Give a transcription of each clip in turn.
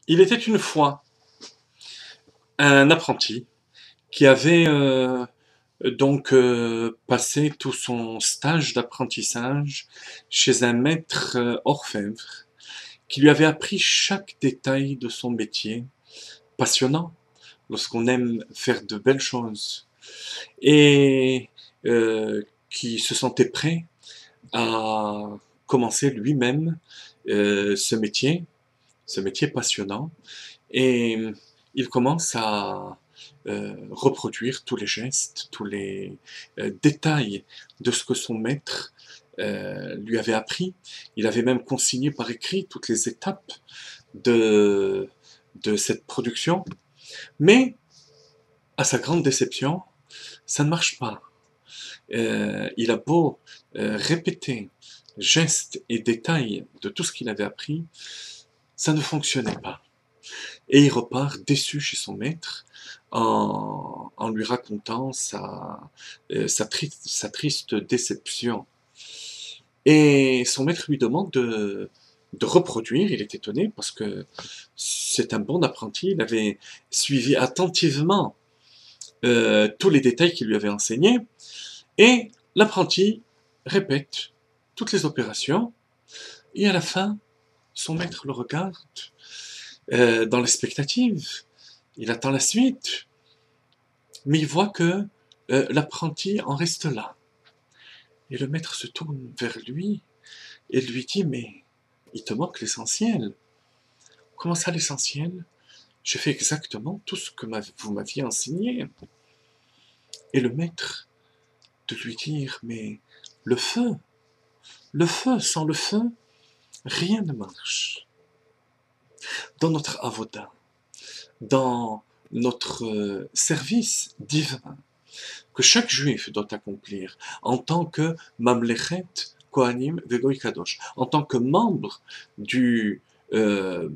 Il était une fois un apprenti qui avait passé tout son stage d'apprentissage chez un maître orfèvre qui lui avait appris chaque détail de son métier, passionnant lorsqu'on aime faire de belles choses, et qui se sentait prêt à commencer lui-même euh, ce métier, ce métier passionnant. Et il commence à reproduire tous les gestes, tous les détails de ce que son maître lui avait appris. Il avait même consigné par écrit toutes les étapes de, de cette production. Mais, à sa grande déception, ça ne marche pas. Il a beau répéter gestes et détails de tout ce qu'il avait appris, ça ne fonctionnait pas. Et il repart déçu chez son maître en lui racontant sa triste déception. Et son maître lui demande de reproduire. Il est étonné parce que c'est un bon apprenti. Il avait suivi attentivement tous les détails qu'il lui avait enseignés. Et l'apprenti répète toutes les opérations. Et à la fin, son maître le regarde dans l'expectative. Il attend la suite, mais il voit que l'apprenti en reste là. Et le maître se tourne vers lui et lui dit, mais il te manque l'essentiel. Comment ça l'essentiel? J'ai fait exactement tout ce que vous m'aviez enseigné. Et le maître de lui dire, mais le feu, sans le feu, rien ne marche. Dans notre avoda, dans notre service divin, que chaque juif doit accomplir en tant que Mamlechet Kohanim Vegoy Kadosh, en tant que membre du, euh,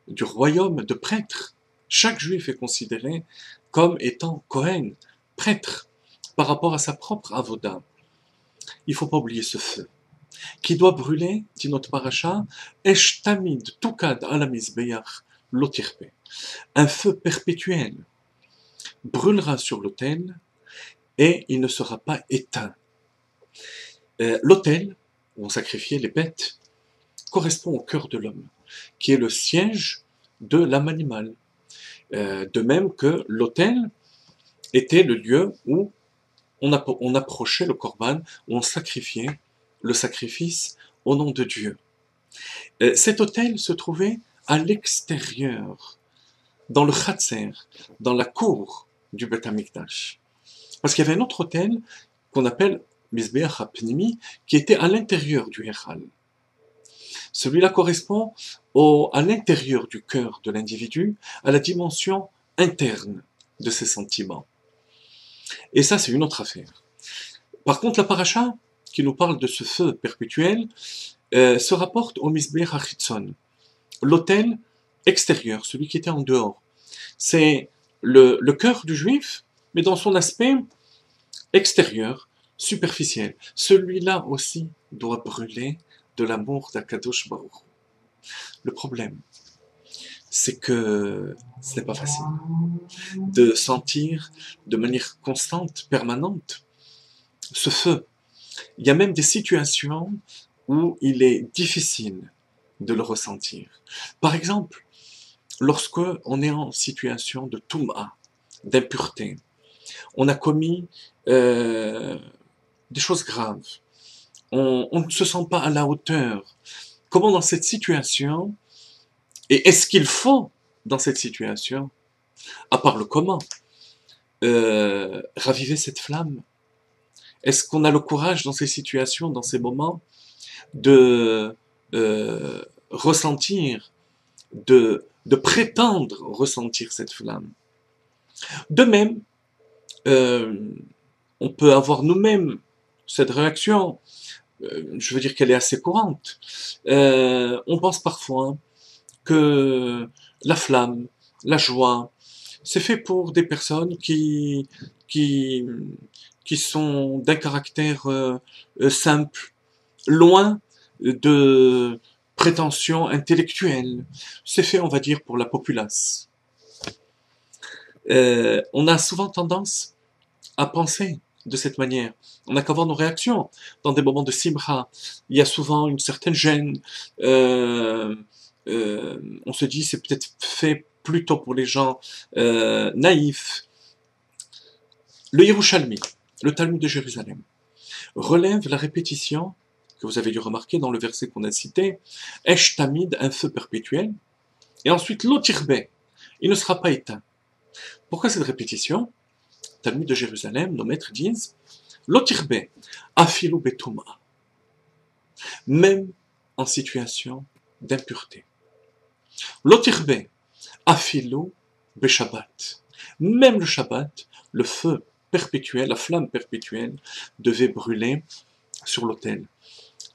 du royaume de prêtres. Chaque juif est considéré comme étant Kohen, prêtre, par rapport à sa propre avoda. Il ne faut pas oublier ce feu, qui doit brûler, dit notre paracha, Esh Tamid Tukad ala Mizbeach Lotirpe. Un feu perpétuel brûlera sur l'autel et il ne sera pas éteint. L'autel, où on sacrifiait les bêtes, correspond au cœur de l'homme, qui est le siège de l'âme animale. De même que l'autel était le lieu où on approchait le korban, où on sacrifiait le sacrifice au nom de Dieu. Cet autel se trouvait à l'extérieur, dans le Khatser, dans la cour du Beth Amikdash. Parce qu'il y avait un autre autel qu'on appelle Mizbeach HaPnimi, qui était à l'intérieur du Echal. Celui-là correspond à l'intérieur du cœur de l'individu, à la dimension interne de ses sentiments. Et ça, c'est une autre affaire. Par contre, la paracha, qui nous parle de ce feu perpétuel, se rapporte au Mizbeach HaChitzon, l'autel extérieur, celui qui était en dehors. C'est le cœur du juif, mais dans son aspect extérieur, superficiel. Celui-là aussi doit brûler de l'amour d'Akadosh Baruch. Le problème, c'est que ce n'est pas facile de sentir de manière constante, permanente, ce feu. Il y a même des situations où il est difficile de le ressentir. Par exemple, lorsque on est en situation de touma, d'impureté, on a commis des choses graves, on ne se sent pas à la hauteur. Comment dans cette situation, et est-ce qu'il faut dans cette situation, à part le comment, raviver cette flamme? Est-ce qu'on a le courage dans ces situations, dans ces moments, de ressentir, de prétendre ressentir cette flamme? De même, euh, on peut avoir nous-mêmes cette réaction. Je veux dire qu'elle est assez courante. On pense parfois que la flamme, la joie, c'est fait pour des personnes qui, qui sont d'un caractère simple, loin de prétention intellectuelle. C'est fait, on va dire, pour la populace. On a souvent tendance à penser de cette manière. On n'a qu'à voir nos réactions. Dans des moments de simra, il y a souvent une certaine gêne. On se dit, c'est peut-être fait plutôt pour les gens naïfs. Le Yerushalmi, le Talmud de Jérusalem, relève la répétition que vous avez dû remarquer dans le verset qu'on a cité, Esh Tamid, un feu perpétuel, et ensuite l'Otirbe, il ne sera pas éteint. Pourquoi cette répétition? Talmud de Jérusalem, nos maîtres disent, l'Otirbe, Afilu Betuma, même en situation d'impureté. L'Otirbe, Afilu Beshabbat, même le Shabbat, le feu perpétuel, la flamme perpétuelle devait brûler sur l'autel.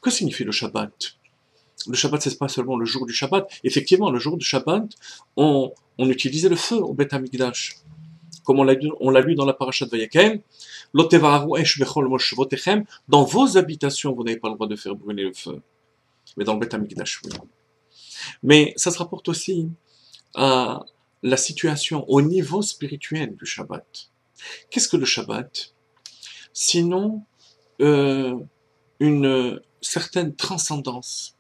Que signifie le Shabbat? Le Shabbat, c'est pas seulement le jour du Shabbat. Effectivement, le jour du Shabbat, on utilisait le feu au Beth Amikdash. Comme on l'a lu dans la parasha de Vayakel, dans vos habitations, vous n'avez pas le droit de faire brûler le feu. Mais dans le Beth Amikdash, oui. Mais ça se rapporte aussi à la situation au niveau spirituel du Shabbat. Qu'est-ce que le Shabbat? Sinon, une certaine transcendance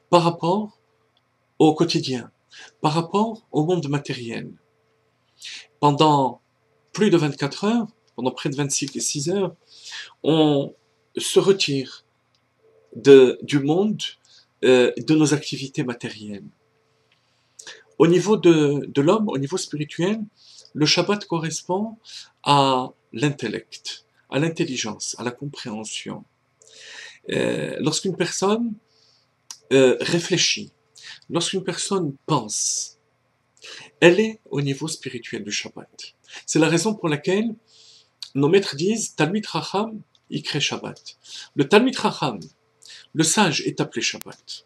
par rapport au quotidien, par rapport au monde matériel. Pendant plus de 24 heures, pendant près de 26 heures, on se retire du monde, de nos activités matérielles. Au niveau de l'homme, au niveau spirituel, le Shabbat correspond à l'intellect, à l'intelligence, à la compréhension. Lorsqu'une personne réfléchit, lorsqu'une personne pense, elle est au niveau spirituel du Shabbat. C'est la raison pour laquelle nos maîtres disent Talmid Chacham Ikre Shabbat. Le Talmid Chacham, le sage, est appelé Shabbat.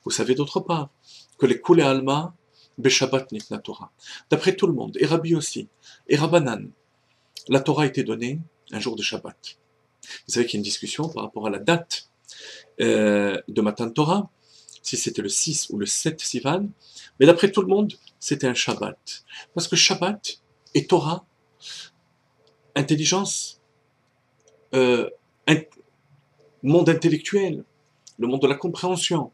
Vous savez d'autre part que les Kulei Alma Beshabbat Nitna Torah. D'après tout le monde, et Rabbi aussi, et Rabbanan, la Torah a été donnée un jour de Shabbat. Vous savez qu'il y a une discussion par rapport à la date de Matan Torah, si c'était le 6 ou le 7 Sivan, mais d'après tout le monde, c'était un Shabbat. Parce que Shabbat et Torah, intelligence, monde intellectuel, le monde de la compréhension,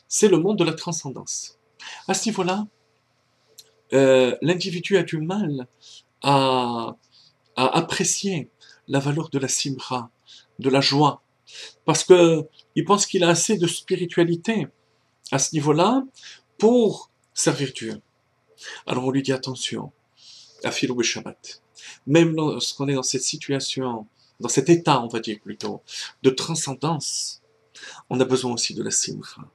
c'est le monde de la transcendance. À ce niveau-là, l'individu a du mal à apprécier la valeur de la simra, de la joie, parce qu'il pense qu'il a assez de spiritualité à ce niveau-là pour servir Dieu. Alors on lui dit attention, Afilou et Shabbat. Même lorsqu'on est dans cette situation, dans cet état, on va dire plutôt, de transcendance, on a besoin aussi de la simra.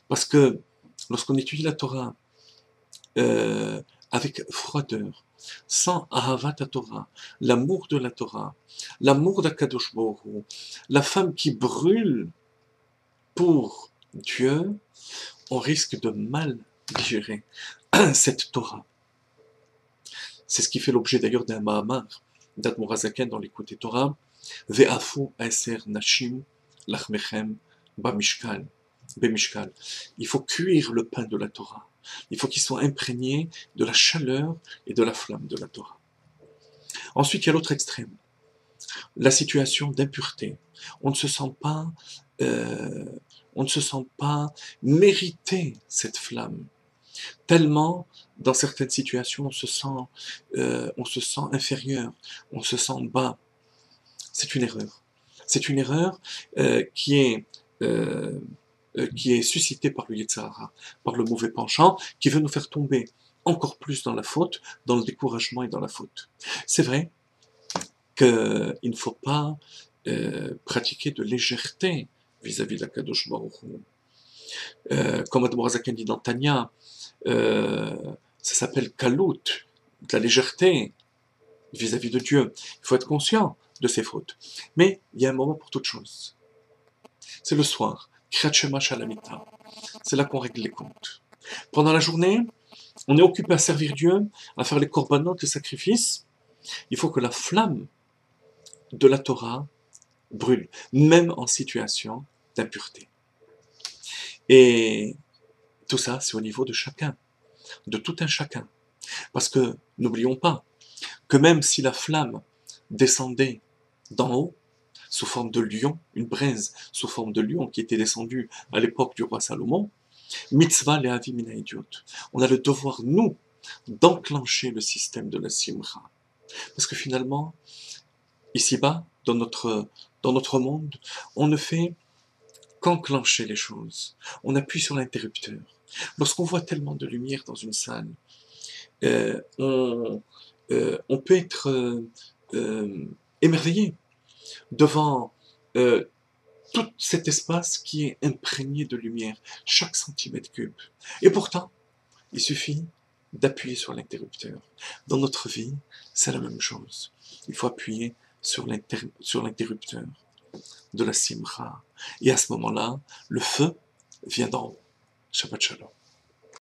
Parce que lorsqu'on étudie la Torah avec froideur, sans ahavat Torah, l'amour de la Torah, l'amour d'Akadosh Baruch Hu, la femme qui brûle pour Dieu, on risque de mal digérer cette Torah. C'est ce qui fait l'objet d'ailleurs d'un Mahamar d'Admor HaZaken dans l'Écoute Torah, Ve'afu aser nashim lachmechem bamishkal. Il faut cuire le pain de la Torah. Il faut qu'il soit imprégné de la chaleur et de la flamme de la Torah. Ensuite, il y a l'autre extrême, la situation d'impureté. On ne se sent pas mériter cette flamme. Tellement, dans certaines situations, on se sent inférieur, on se sent bas. C'est une erreur. C'est une erreur qui est suscitée par le Yetzer Hara, par le mauvais penchant, qui veut nous faire tomber encore plus dans la faute, dans le découragement et dans la faute. C'est vrai qu'il ne faut pas pratiquer de légèreté vis-à-vis de la Kadosh Baruch Hu. Comme Admor HaZaken dit dans Tanya, ça s'appelle kalout, de la légèreté vis-à-vis de Dieu. Il faut être conscient de ses fautes. Mais il y a un moment pour toute chose. C'est le soir. Kriyat Shema Shalamita. C'est là qu'on règle les comptes. Pendant la journée, on est occupé à servir Dieu, à faire les korbanot, les sacrifices. Il faut que la flamme de la Torah brûle, même en situation d'impureté. Et tout ça, c'est au niveau de chacun, de tout un chacun. Parce que n'oublions pas que même si la flamme descendait d'en haut, sous forme de lion, une braise sous forme de lion qui était descendue à l'époque du roi Salomon, mitzvah le'avi min ha'ediot. On a le devoir, nous, d'enclencher le système de la simra. Parce que finalement, ici-bas, dans notre monde, on ne fait qu'enclencher les choses. On appuie sur l'interrupteur. Lorsqu'on voit tellement de lumière dans une salle, euh, on, on peut être émerveillé devant euh, tout cet espace qui est imprégné de lumière, chaque centimètre cube. Et pourtant, il suffit d'appuyer sur l'interrupteur. Dans notre vie, c'est la même chose. Il faut appuyer sur l'interrupteur de la simra. Et à ce moment-là, le feu vient d'en haut. Shabbat Shalom.